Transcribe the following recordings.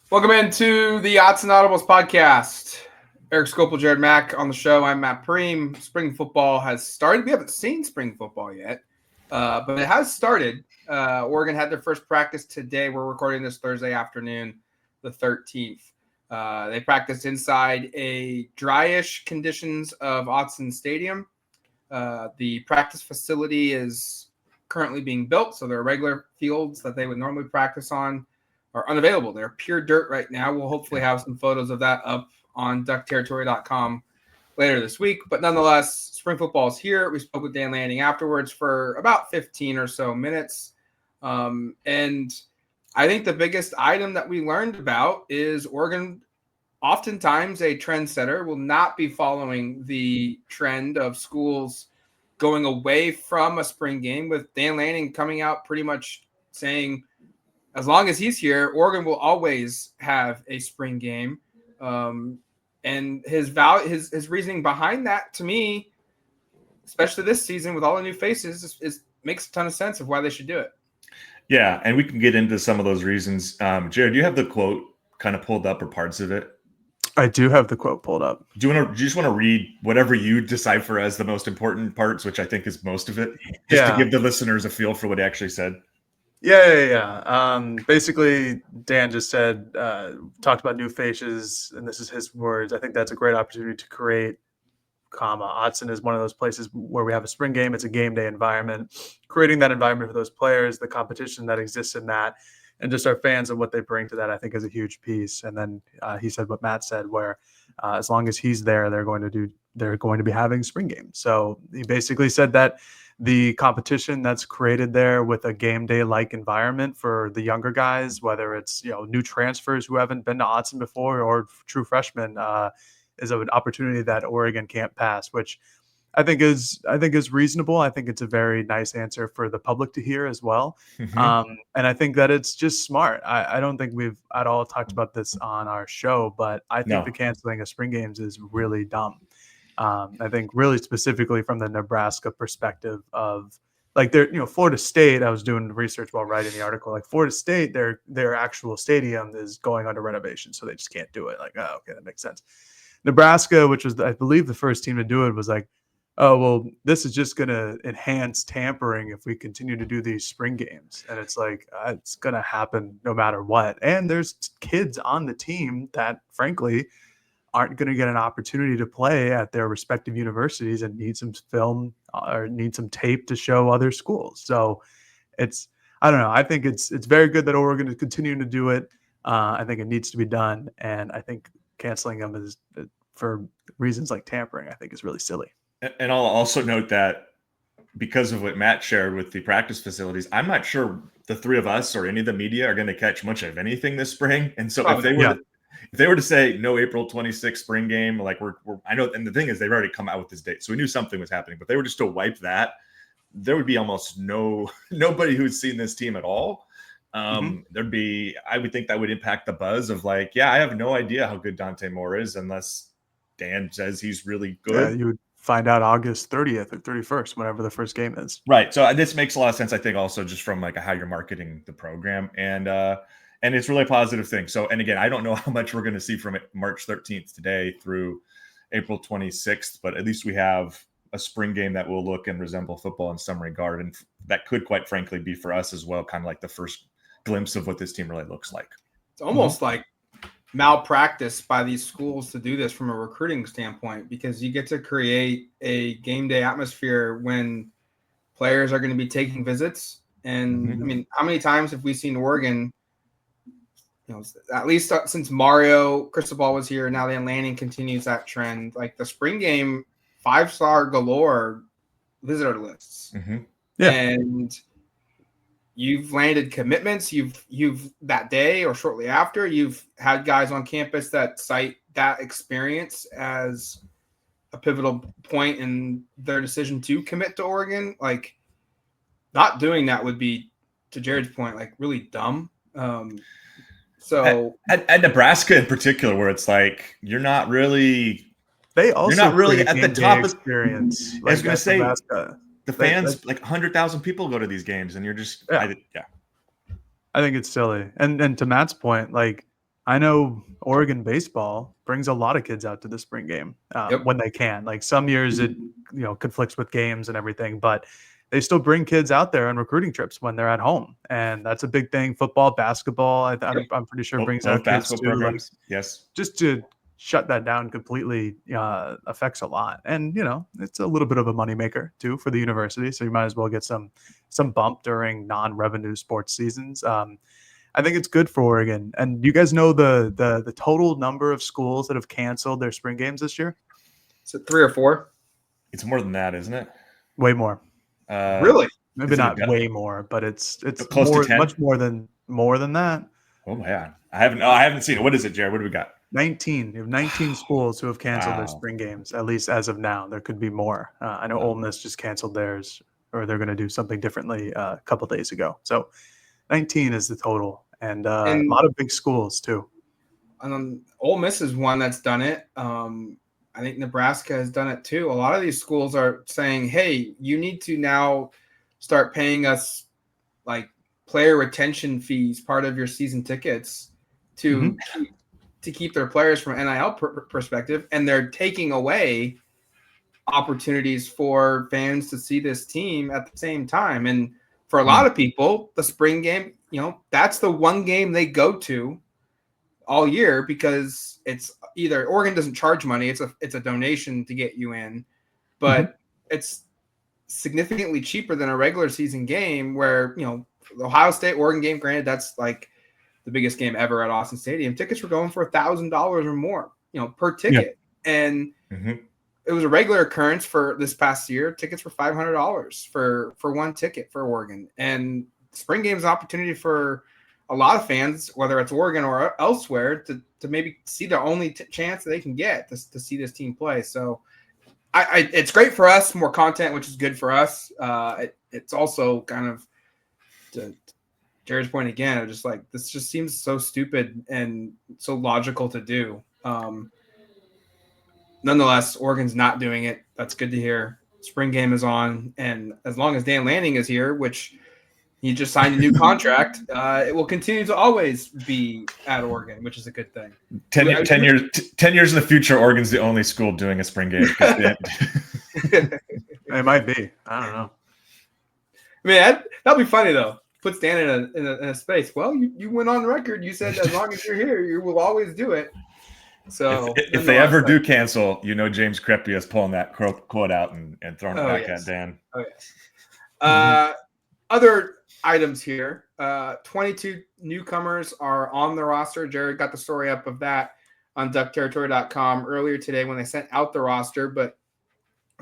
Welcome into the Autzen Audibles podcast. Erik Skopil, Jared Mack on the show. I'm Matt Prehm. Spring football has started. We haven't seen spring football yet, but it has started. Oregon had their first practice today. We're recording this Thursday afternoon, the 13th. They practiced inside a dryish conditions of Autzen Stadium. The practice facility is currently being built, so there are regular fields that they would normally practice on are unavailable. They're pure dirt right now. We'll hopefully have some photos of that up on duckterritory.com later this week. But nonetheless, spring football is here. We spoke with Dan Lanning afterwards for about 15 or so minutes. And I think the biggest item that we learned about is Oregon, oftentimes a trendsetter, will not be following the trend of schools going away from a spring game, with Dan Lanning coming out pretty much saying, as long as he's here, Oregon will always have a spring game. And his reasoning behind that, to me, especially this season with all the new faces, is makes a ton of sense of why they should do it. Yeah, and we can get into some of those reasons. Jared, do you have the quote kind of pulled up or parts of it? I do have the quote pulled up. Do you just want to read whatever you decipher as the most important parts, which I think is most of it, just to give the listeners a feel for what he actually said? Yeah. Basically, Dan just said, talked about new faces, and this is his words. I think that's a great opportunity to create, Autzen is one of those places where we have a spring game. It's a game day environment. Creating that environment for those players, the competition that exists in that, and just our fans and what they bring to that, I think is a huge piece. And then he said what Matt said, where as long as he's there, they're going to be having spring games. So he basically said that the competition that's created there with a game day like environment for the younger guys, whether it's new transfers who haven't been to Autzen before or true freshmen, is an opportunity that Oregon can't pass, which I think is reasonable. I think it's a very nice answer for the public to hear as well. Mm-hmm. And I think that it's just smart. I don't think we've at all talked about this on our show, but I think the canceling of spring games is really dumb. I think really specifically from the Nebraska perspective of Florida State. I was doing research while writing the article. Like Florida State, their actual stadium is going under renovation, so they just can't do it. Like, oh, okay, that makes sense. Nebraska, which was I believe the first team to do it, was like, oh, well, this is just going to enhance tampering if we continue to do these spring games. And it's like, it's going to happen no matter what. And there's kids on the team that, frankly, aren't going to get an opportunity to play at their respective universities and need some film or need some tape to show other schools. So I don't know. I think it's very good that Oregon is continuing to do it. I think it needs to be done. And I think canceling them is, for reasons like tampering, I think is really silly. And I'll also note that because of what Matt shared with the practice facilities, I'm not sure the three of us or any of the media are going to catch much of anything this spring. And so if they were to say no April 26th spring game, like I know, and the thing is they've already come out with this date, so we knew something was happening. But they were just to wipe that, there would be almost nobody who's seen this team at all. There'd be, I would think that would impact the buzz of like, yeah, I have no idea how good Dante Moore is unless Dan says he's really good. Yeah, you would find out August 30th or 31st, whenever the first game is. Right. So this makes a lot of sense, I think, also just from like how you're marketing the program, and it's really a positive thing. So, and again, I don't know how much we're going to see from it March 13th today through April 26th, but at least we have a spring game that will look and resemble football in some regard, and that could, quite frankly, be for us as well, kind of like the first glimpse of what this team really looks like. It's almost like malpractice by these schools to do this from a recruiting standpoint, because you get to create a game day atmosphere when players are going to be taking visits. And I mean, how many times have we seen Oregon, at least since Mario Cristobal was here, now Dan Lanning continues that trend, like the spring game 5-star galore visitor lists. And you've landed commitments. You've that day or shortly after, you've had guys on campus that cite that experience as a pivotal point in their decision to commit to Oregon. Like, not doing that would be, to Jared's point, like really dumb. So at Nebraska in particular, where it's like you're not really at the top of experience. I was going to say Nebraska. The fans, like 100,000 people go to these games, and you're just, I think it's silly. And to Matt's point, like, I know Oregon baseball brings a lot of kids out to the spring game when they can. Like some years it conflicts with games and everything, but they still bring kids out there on recruiting trips when they're at home, and that's a big thing. Football, basketball, I'm pretty sure brings Both out kids basketball too. programs. Yes, Just to shut that down completely affects a lot, and it's a little bit of a moneymaker too for the university. So you might as well get some bump during non-revenue sports seasons. I think it's good for Oregon. And you guys know the total number of schools that have canceled their spring games this year? Is it 3 or 4? it's more than that, isn't it? Way more. Really? Maybe not way more, but it's close more, to 10? much more than that. Oh man, I haven't seen it. What is it, Jared? What do we got? 19. You have 19 schools who have canceled their spring games, at least as of now. There could be more. I know Ole Miss just canceled theirs, or they're going to do something differently a couple days ago. So 19 is the total, and a lot of big schools too. Ole Miss is one that's done it. I think Nebraska has done it too. A lot of these schools are saying, hey, you need to now start paying us like player retention fees, part of your season tickets to keep their players from NIL perspective. And they're taking away opportunities for fans to see this team at the same time. And for a lot of people, the spring game, that's the one game they go to all year, because it's either Oregon doesn't charge money, it's a donation to get you in, but it's significantly cheaper than a regular season game where, the Ohio State Oregon game, granted, that's like the biggest game ever at Autzen Stadium. Tickets were going for $1,000 or more, per ticket. Yeah. And it was a regular occurrence for this past year. Tickets were $500 for one ticket for Oregon. And spring game is an opportunity for a lot of fans, whether it's Oregon or elsewhere, to maybe see the only chance that they can get to see this team play. So it's great for us, more content, which is good for us. It's also kind of, to Jared's point again, of just like, this just seems so stupid and so logical to do. Nonetheless, Oregon's not doing it. That's good to hear. Spring game is on. And as long as Dan Lanning is here, which he just signed a new contract, it will continue to always be at Oregon, which is a good thing. 10 years in the future, Oregon's the only school doing a spring game. It might be. I don't know. I mean, that'll be funny, though. Puts Dan in a space. Well, you went on record. You said as long as you're here, you will always do it. So if they ever do cancel, James Krepke is pulling that quote out and throwing it back at Dan. Oh, yes. Other items here. 22 newcomers are on the roster. Jared got the story up of that on duckterritory.com earlier today when they sent out the roster. But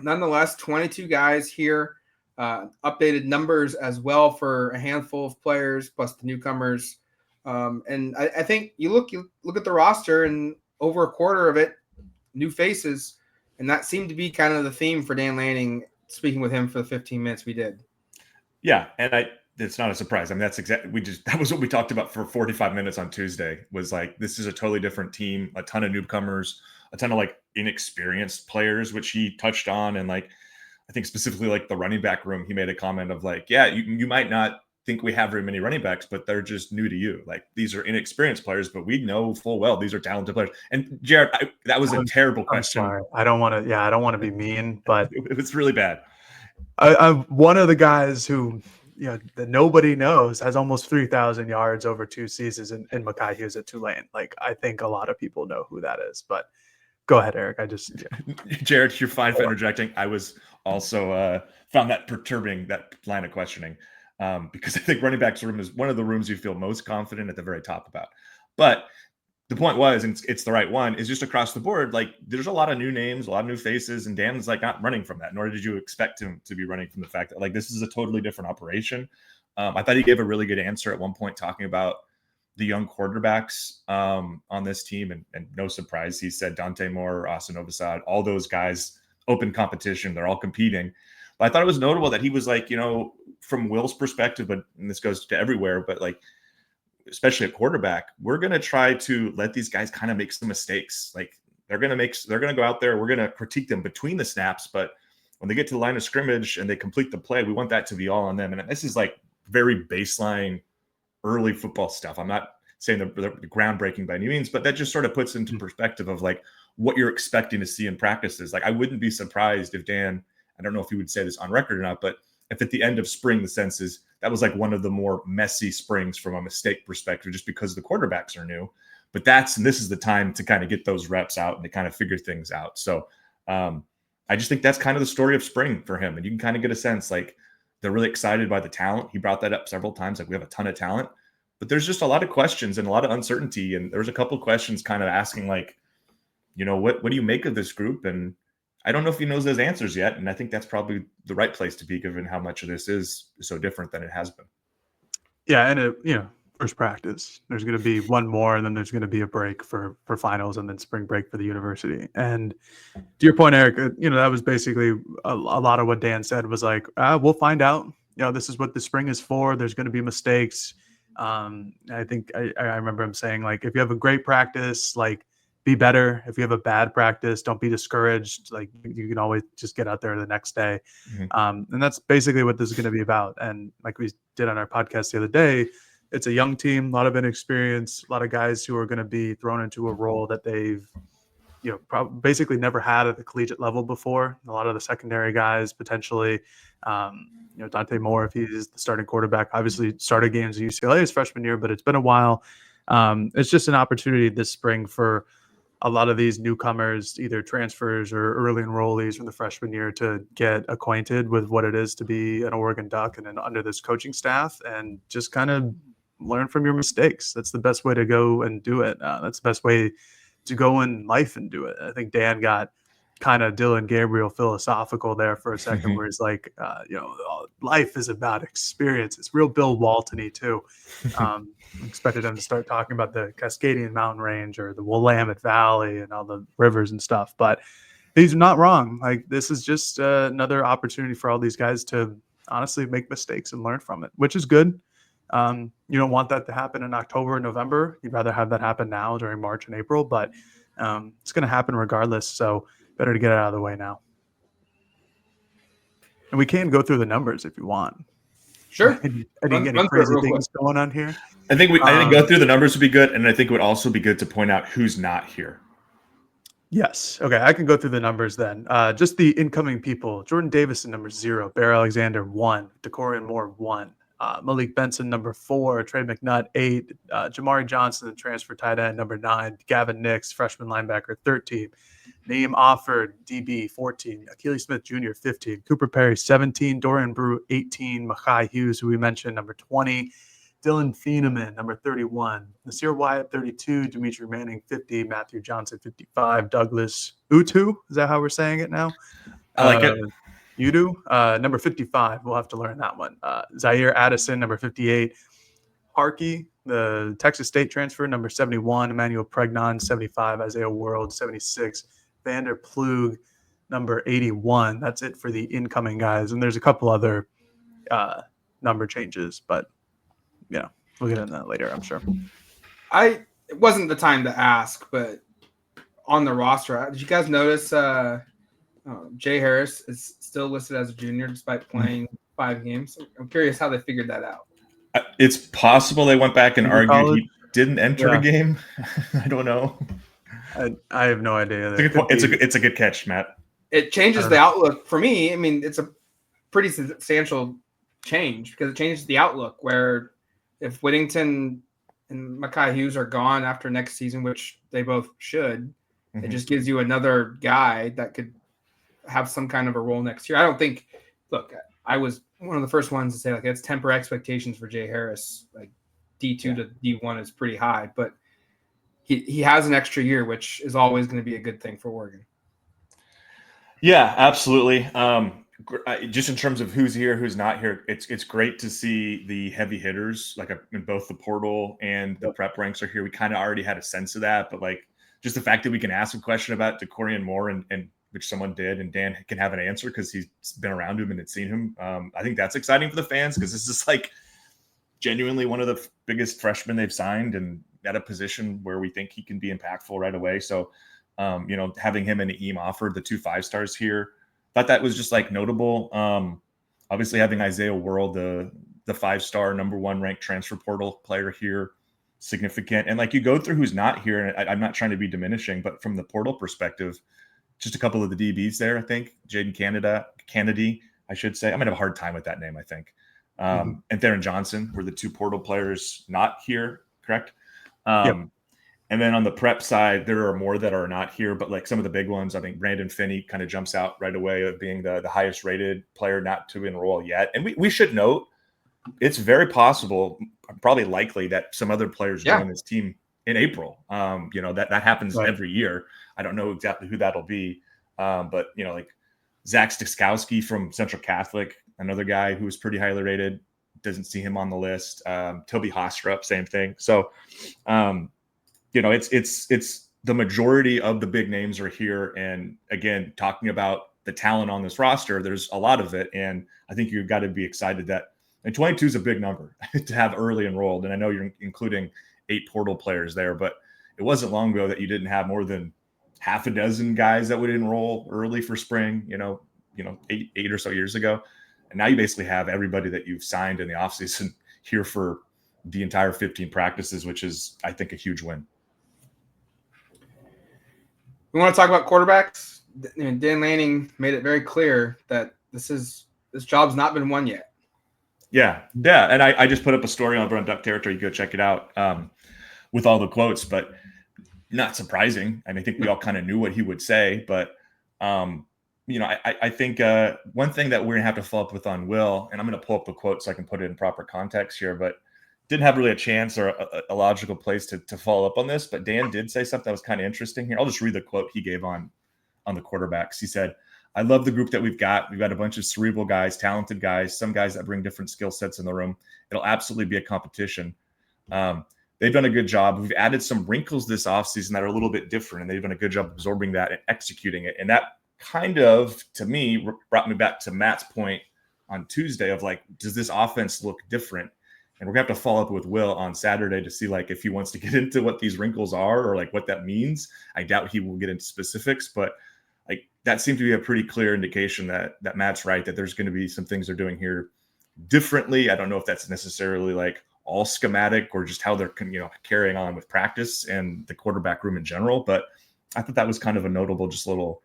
nonetheless, 22 guys here. Updated numbers as well for a handful of players plus the newcomers. And I think you look at the roster, and over a quarter of it, new faces. And that seemed to be kind of the theme for Dan Lanning, speaking with him for the 15 minutes we did. Yeah, and it's not a surprise. I mean, that was what we talked about for 45 minutes on Tuesday, was like, this is a totally different team, a ton of newcomers, a ton of like inexperienced players, which he touched on. And like, I think specifically like the running back room, he made a comment of like, yeah, you might not think we have very many running backs, but they're just new to you. Like, these are inexperienced players, but we know full well these are talented players. And Jared, that was a terrible question. I'm sorry. I don't want to be mean, but it was really bad. I'm one of the guys who, that nobody knows, has almost 3,000 yards over 2 seasons in Mackay Hughes at Tulane. Like, I think a lot of people know who that is, but go ahead, Eric. Jared, you're fine for interjecting. I was also found that perturbing, that line of questioning, because I think running backs room is one of the rooms you feel most confident at the very top about. But the point was, and it's the right one, is just across the board, like, there's a lot of new names, a lot of new faces, and Dan's like not running from that, nor did you expect him to be running from the fact that like this is a totally different operation. I thought he gave a really good answer at one point talking about the young quarterbacks on this team, and no surprise, he said Dante Moore, Austin Novosad, all those guys, open competition, they're all competing. But I thought it was notable that he was like, from Will's perspective, and this goes to everywhere, but like, especially at quarterback, we're going to try to let these guys kind of make some mistakes. Like, they're going to go out there, we're going to critique them between the snaps, but when they get to the line of scrimmage and they complete the play, we want that to be all on them. And this is like very baseline early football stuff. I'm not saying they're groundbreaking by any means, but that just sort of puts into perspective of like what you're expecting to see in practices. Like I wouldn't be surprised if Dan, I don't know if he would say this on record or not, but if at the end of spring, the sense is that was like one of the more messy springs from a mistake perspective, just because the quarterbacks are new. But this is the time to kind of get those reps out and to kind of figure things out. So I just think that's kind of the story of spring for him. And you can kind of get a sense like they're really excited by the talent. He brought that up several times. Like we have a ton of talent, but there's just a lot of questions and a lot of uncertainty. And there was a couple of questions kind of asking like, what do you make of this group? And I don't know if he knows those answers yet. And I think that's probably the right place to be, given how much of this is so different than it has been. Yeah. And first practice, there's going to be one more, and then there's going to be a break for finals, and then spring break for the university. And to your point, Eric, that was basically a lot of what Dan said was like, we'll find out, this is what the spring is for. There's going to be mistakes. I think I remember him saying like, if you have a great practice, like be better. If you have a bad practice, don't be discouraged. Like you can always just get out there the next day. Mm-hmm. And that's basically what this is going to be about. And like we did on our podcast the other day, it's a young team, a lot of inexperience, a lot of guys who are going to be thrown into a role that they've, basically never had at the collegiate level before. A lot of the secondary guys potentially, Dante Moore, if he's the starting quarterback, obviously started games at UCLA his freshman year, but it's been a while. It's just an opportunity this spring for a lot of these newcomers, either transfers or early enrollees from the freshman year, to get acquainted with what it is to be an Oregon Duck and then under this coaching staff, and just kind of learn from your mistakes. That's the best way to go and do it. That's the best way to go in life and do it. I think Dan got kind of Dylan Gabriel philosophical there for a second, where he's like, life is about experience. It's real Bill Walton-y too. Expected him to start talking about the Cascadian Mountain Range or the Willamette Valley and all the rivers and stuff, but he's not wrong. Like this is just another opportunity for all these guys to honestly make mistakes and learn from it, which is good. You don't want that to happen in October and November. You'd rather have that happen now during March and April, but it's going to happen regardless. So better to get it out of the way now. And we can go through the numbers if you want. Sure. Any crazy things going on here? I think go through the numbers would be good, and I think it would also be good to point out who's not here. Yes. Okay, I can go through the numbers then. Just the incoming people: Jordan Davison, number 0; Bear Alexander, 1; DeCorian Moore, 1; Malik Benson, number 4; Trey McNutt, 8; Jamari Johnson, the transfer tight end, number 9; Gavin Nix, freshman linebacker, 13; Naeem Offord, DB, 14; Akili Smith Jr., 15; Cooper Perry, 17; Dorian Brew, 18; Mekhi Hughes, who we mentioned, number 20; Dylan Thieneman, number 31; Nasir Wyatt, 32; Dimitri Manning, 50; Matthew Johnson, 55; Douglas Utu, is that how we're saying it now? I like it. Udu, number 55. We'll have to learn that one. Zaire Addison, number 58. Harkey, the Texas State transfer, number 71. Emmanuel Pregnon, 75. Isaiah World, 76. Vander Plug, number 81. That's it for the incoming guys. And there's a couple other number changes, but we'll get into that later, I'm sure. It wasn't the time to ask, but on the roster, did you guys notice Jay Harris is still listed as a junior despite playing 5 games? I'm curious how they figured that out. It's possible they went back and argued he didn't enter a game. I don't know. I have no idea. It's a good catch, Matt. It changes the outlook for me. I mean, it's a pretty substantial change because it changes the outlook where if Whittington and Mekhi Hughes are gone after next season, which they both should, it just gives you another guy that could have some kind of a role next year. I don't think – look, I was one of the first ones to say, like, let's temper expectations for Jay Harris. Like, D2 to D1 is pretty high, but he has an extra year, which is always going to be a good thing for Oregon. Yeah, absolutely. Just in terms of who's here, who's not here, it's great to see the heavy hitters, like in both the portal and the prep ranks are here. We kind of already had a sense of that, but like just the fact that we can ask a question about DeCorian Moore and which someone did, and Dan can have an answer because he's been around him and had seen him. I think that's exciting for the fans because this is like genuinely one of the biggest freshmen they've signed and at a position where we think he can be impactful right away. So, having him and Naeem Offord, the 2 5-stars here, thought that was just like notable. Obviously having Isaiah World, the 5-star number 1 ranked transfer portal player here, significant. And like you go through who's not here, and I'm not trying to be diminishing, but from the portal perspective, just a couple of the DBs there, I think. Jaden Kennedy, I should say. I'm going to have a hard time with that name, I think. And Theron Johnson were the two portal players not here, correct? Yep. And then on the prep side, there are more that are not here, but like some of the big ones, I think Brandon Finney kind of jumps out right away of being the highest rated player not to enroll yet. And we should note, it's very possible, probably likely, that some other players join this team in April. That happens every year. I don't know exactly who that'll be. But, like Zach Styczkowski from Central Catholic, another guy who was pretty highly rated, doesn't see him on the list. Toby Hostrup, same thing. So, it's the majority of the big names are here. And again, talking about the talent on this roster, there's a lot of it. And I think you've got to be excited that, and 22 is a big number to have early enrolled. And I know you're including 8 portal players there, but it wasn't long ago that you didn't have more than half a dozen guys that would enroll early for spring, 8 or so years ago. And now you basically have everybody that you've signed in the offseason here for the entire 15 practices, which is, I think, a huge win. We want to talk about quarterbacks. Dan Lanning made it very clear that this job's not been won yet. Yeah. And I just put up a story over on Duck Territory. You go check it out with all the quotes, but not surprising. I think we all kind of knew what he would say, but I think one thing that we're going to have to follow up with on Will, and I'm going to pull up the quote so I can put it in proper context here, but didn't have really a chance or a logical place to follow up on this, but Dan did say something that was kind of interesting here. I'll just read the quote he gave on the quarterbacks. He said, "I love the group that we've got. We've got a bunch of cerebral guys, talented guys, some guys that bring different skill sets in the room. It'll absolutely be a competition. They've done a good job. We've added some wrinkles this offseason that are a little bit different, and they've done a good job absorbing that and executing it." And that kind of, to me, brought me back to Matt's point on Tuesday of like, does this offense look different? And we're going to have to follow up with Will on Saturday to see like if he wants to get into what these wrinkles are or like what that means. I doubt he will get into specifics, but like that seemed to be a pretty clear indication that Matt's right, that there's going to be some things they're doing here differently. I don't know if that's necessarily like all schematic or just how they're carrying on with practice and the quarterback room in general. But I thought that was kind of a notable, just little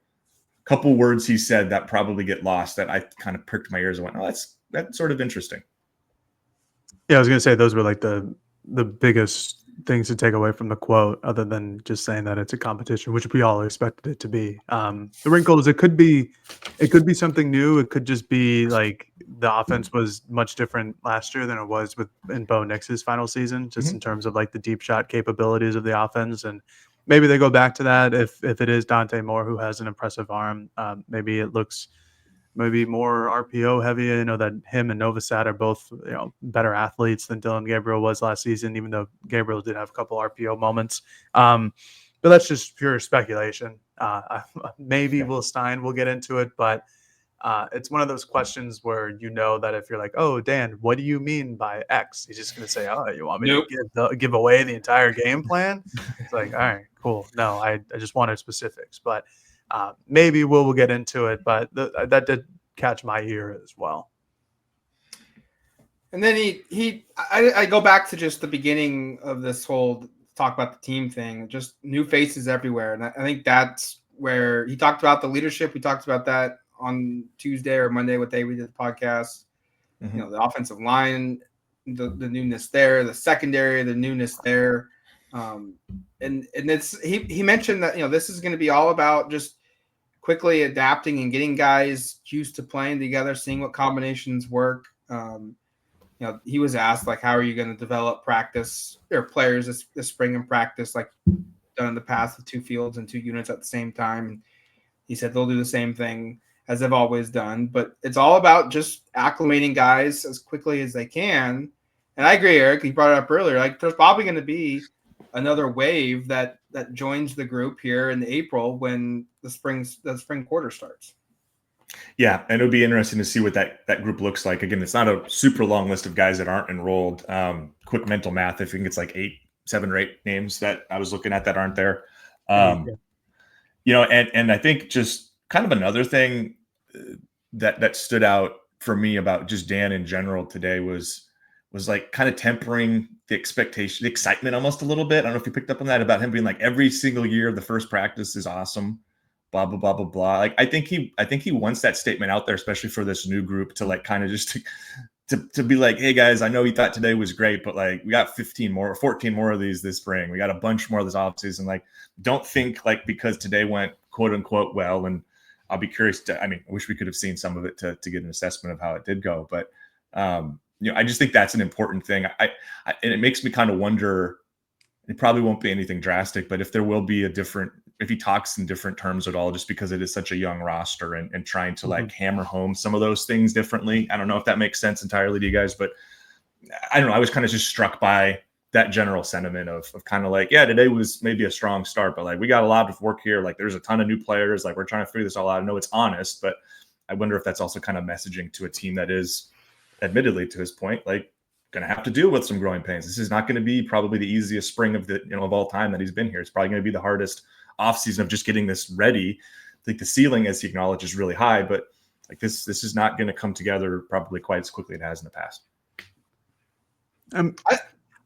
couple words he said that probably get lost that I kind of pricked my ears and went, oh, that's sort of interesting. Yeah, I was going to say those were like the biggest things to take away from the quote, other than just saying that it's a competition, which we all expected it to be. The wrinkles, it could be something new. It could just be like the offense was much different last year than it was in Bo Nix's final season, just in terms of like the deep shot capabilities of the offense. And maybe they go back to that if it is Dante Moore who has an impressive arm. Maybe it looks maybe more RPO heavy. I know that him and Novosad are both better athletes than Dylan Gabriel was last season, even though Gabriel did have a couple RPO moments. But that's just pure speculation. Maybe Will Stein will get into it, but it's one of those questions where that if you're like, oh, Dan, what do you mean by X? He's just going to say, oh, you want me to give away the entire game plan? It's like, all right, cool. No, I just wanted specifics. But maybe we'll get into it, but that did catch my ear as well. And then I go back to just the beginning of this whole talk about the team thing, just new faces everywhere. And I think that's where he talked about the leadership. We talked about that on Tuesday or Monday, what day we did the podcast. The offensive line, the newness there, the secondary, the newness there. And it's he mentioned that this is going to be all about just quickly adapting and getting guys used to playing together, seeing what combinations work. He was asked like, how are you going to develop practice or players this spring in practice, like done in the past with 2 fields and 2 units at the same time. And he said they'll do the same thing as they've always done, but it's all about just acclimating guys as quickly as they can. And I agree, Eric, you brought it up earlier, like there's probably going to be another wave that joins the group here in April when the spring quarter starts. Yeah, and it'll be interesting to see what that group looks like. Again, it's not a super long list of guys that aren't enrolled. Quick mental math, I think it's like 7 or 8 names that I was looking at that aren't there. And I think just kind of another thing that stood out for me about just Dan in general today was was like kind of tempering the expectation, the excitement almost a little bit. I don't know if you picked up on that about him being like every single year the first practice is awesome, blah blah blah blah blah. Like I think he wants that statement out there, especially for this new group, to like kind of just to be like, hey guys, I know you thought today was great, but like we got 15 more or 14 more of these this spring. We got a bunch more this offseason. Like, don't think like because today went quote unquote well, and I'll be curious to, I mean, I wish we could have seen some of it to get an assessment of how it did go. But I just think that's an important thing. And it makes me kind of wonder, it probably won't be anything drastic, but if there will be if he talks in different terms at all, just because it is such a young roster and trying to like hammer home some of those things differently. I don't know if that makes sense entirely to you guys, but I don't know. I was kind of just struck by that general sentiment of kind of like, yeah, today was maybe a strong start, but like we got a lot of work here. Like there's a ton of new players. Like we're trying to figure this all out. I know it's honest, but I wonder if that's also kind of messaging to a team that is, admittedly, to his point, like going to have to deal with some growing pains. This is not going to be probably the easiest spring of all time that he's been here. It's probably going to be the hardest offseason of just getting this ready. I think the ceiling, as he acknowledges, is really high, but like this is not going to come together probably quite as quickly as it has in the past.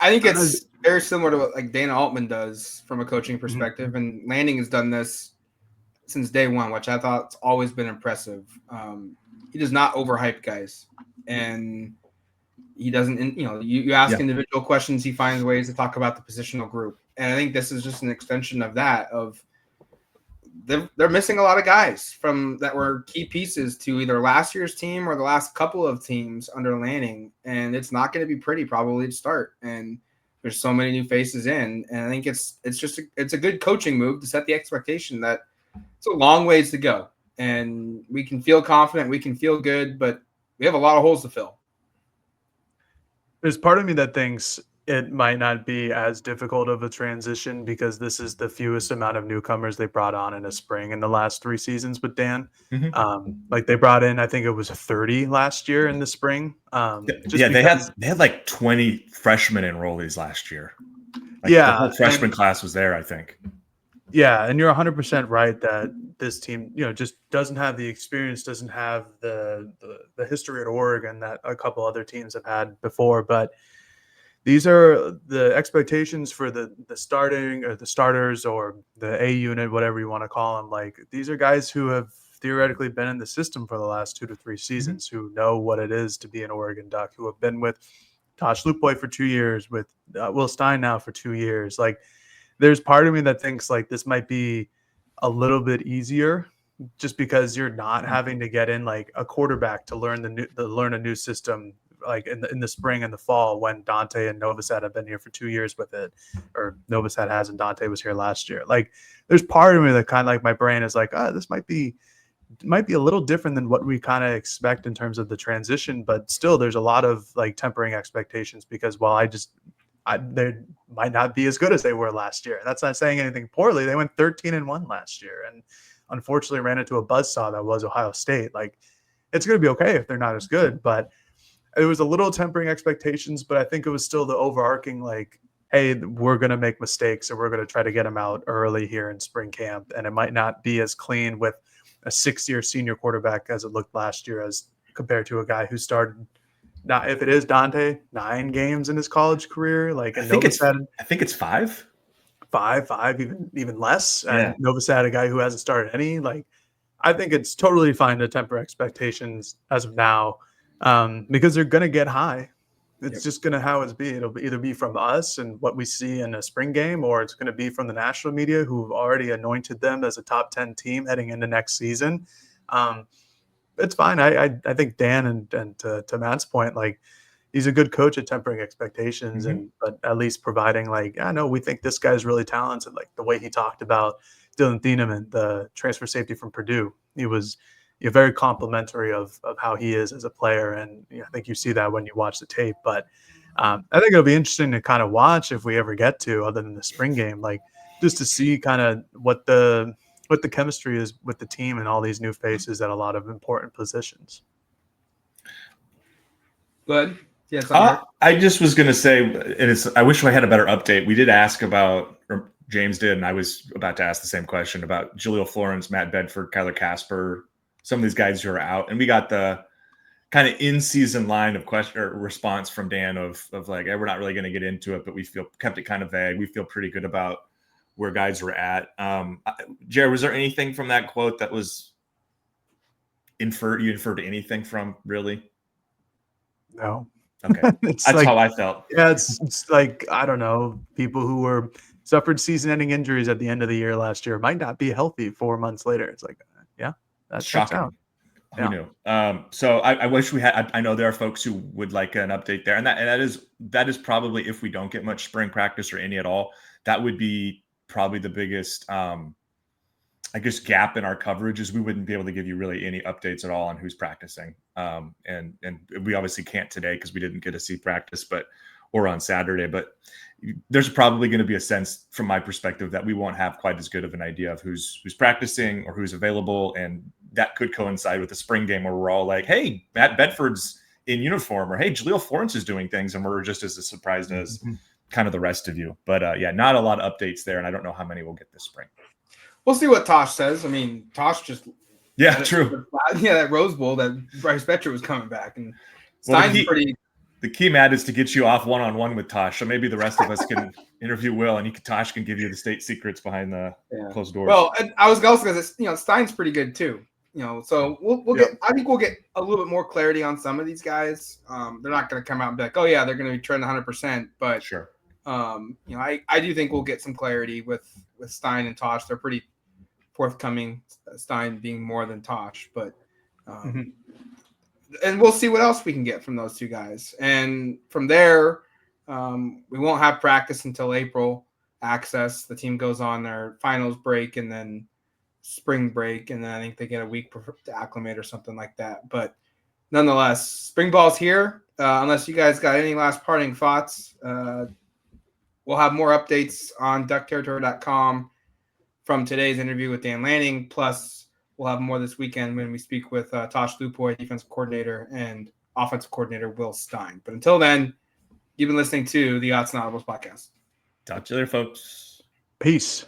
I think it's very similar to what like Dana Altman does from a coaching perspective, and Lanning has done this since day one, which I thought's always been impressive. He does not overhype guys, and he doesn't. You ask individual questions, he finds ways to talk about the positional group, and I think this is just an extension of that. Of they're missing a lot of guys from that were key pieces to either last year's team or the last couple of teams under Lanning, and it's not going to be pretty probably to start. And there's so many new faces in, and I think it's a good coaching move to set the expectation that it's a long ways to go, and we can feel confident, we can feel good, but we have a lot of holes to fill. There's part of me that thinks it might not be as difficult of a transition because this is the fewest amount of newcomers they brought on in a spring in the last 3 seasons with Dan. Like they brought in, I think it was 30 last year in the spring. They had like 20 freshman enrollees last year. The whole freshman class was there, I think. Yeah, and you're 100% right that this team, just doesn't have the experience, doesn't have the history at Oregon that a couple other teams have had before. But these are the expectations for the starting or the starters or the A unit, whatever you want to call them. Like these are guys who have theoretically been in the system for the last 2 to 3 seasons, who know what it is to be an Oregon Duck, who have been with Tosh Lupoy for 2 years, with Will Stein now for 2 years. Like there's part of me that thinks like this might be a little bit easier just because you're not having to get in like a quarterback to learn a new system like in the spring and the fall when Dante and Novosad have been here for 2 years with it, or Novosad has and Dante was here last year. Like there's part of me that kind of like my brain is like, this might be a little different than what we kind of expect in terms of the transition, but still there's a lot of like tempering expectations because while they might not be as good as they were last year. That's not saying anything poorly. They went 13-1 last year and unfortunately ran into a buzzsaw that was Ohio State. Like it's going to be okay if they're not as good, but it was a little tempering expectations, but I think it was still the overarching, like, hey, we're going to make mistakes and we're going to try to get them out early here in spring camp. And it might not be as clean with a 6-year senior quarterback as it looked last year as compared to a guy who started, now if it is Dante, 9 games in his college career. Like, and I think it's 5, even less. And Novosad, a guy who hasn't started any. Like, I think it's totally fine to temper expectations as of now. Because they're going to get high. It's just going to how it's be. It'll either be from us and what we see in a spring game, or it's going to be from the national media who've already anointed them as a top 10 team heading into next season. It's fine. I think Dan and to Matt's point, like he's a good coach at tempering expectations but at least providing like, no, we think this guy's really talented. Like the way he talked about Dylan Thieneman, the transfer safety from Purdue, he was very complimentary of how he is as a player. And I think you see that when you watch the tape, but I think it'll be interesting to kind of watch if we ever get to, other than the spring game, like just to see kind of what the chemistry is with the team and all these new faces at a lot of important positions. Good. Yes. I just was going to say, I wish I had a better update. We did ask about, or James did, and I was about to ask the same question about Jaleel Florence, Matt Bedford, Kyler Casper, some of these guys who are out, and we got kind kind of in-season line of question or response from Dan of like, hey, we're not really going to get into it, but we kept it kind of vague. We feel pretty good about where guys were at. Jared, was there anything from that quote that was you inferred anything from, really? No. Okay. That's like, how I felt. Yeah, it's like, I don't know, people who suffered season-ending injuries at the end of the year last year might not be healthy 4 months later. It's like, yeah, that's shocking. Who knew? So I wish we had. I know there are folks who would like an update there, and that is probably, if we don't get much spring practice or any at all, that would be probably the biggest, I guess, gap in our coverage, is we wouldn't be able to give you really any updates at all on who's practicing. And we obviously can't today because we didn't get to see practice, or on Saturday. But there's probably going to be a sense from my perspective that we won't have quite as good of an idea of who's practicing or who's available. And that could coincide with the spring game where we're all like, hey, Matt Bedford's in uniform, or hey, Jaleel Florence is doing things. And we're just as surprised as kind of the rest of you. But yeah, not a lot of updates there. And I don't know how many we'll get this spring. We'll see what Tosh says. I mean, Tosh just true. That Rose Bowl that Bryce Betcher was coming back, and Stein's pretty. The key, Matt, is to get you off one-on-one with Tosh. So maybe the rest of us can interview Will, and Tosh can give you the state secrets behind the closed doors. Well, I was also going to say, Stein's pretty good too. So we'll get. I think we'll get a little bit more clarity on some of these guys. They're not going to come out and be like, oh yeah, they're going to be trending 100%. But sure. I do think we'll get some clarity with Stein and Tosh. They're pretty forthcoming, Stein being more than Tosh, but and we'll see what else we can get from those two guys. And from there, we won't have practice until April access. The team goes on their finals break and then spring break, and then I think they get a week to acclimate or something like that. But nonetheless, spring ball's here. Unless you guys got any last parting thoughts, we'll have more updates on duckterritory.com from today's interview with Dan Lanning. Plus, we'll have more this weekend when we speak with Tosh Lupoy, defensive coordinator, and offensive coordinator Will Stein. But until then, you've been listening to the Autzen Audibles podcast. Talk to you later, folks. Peace.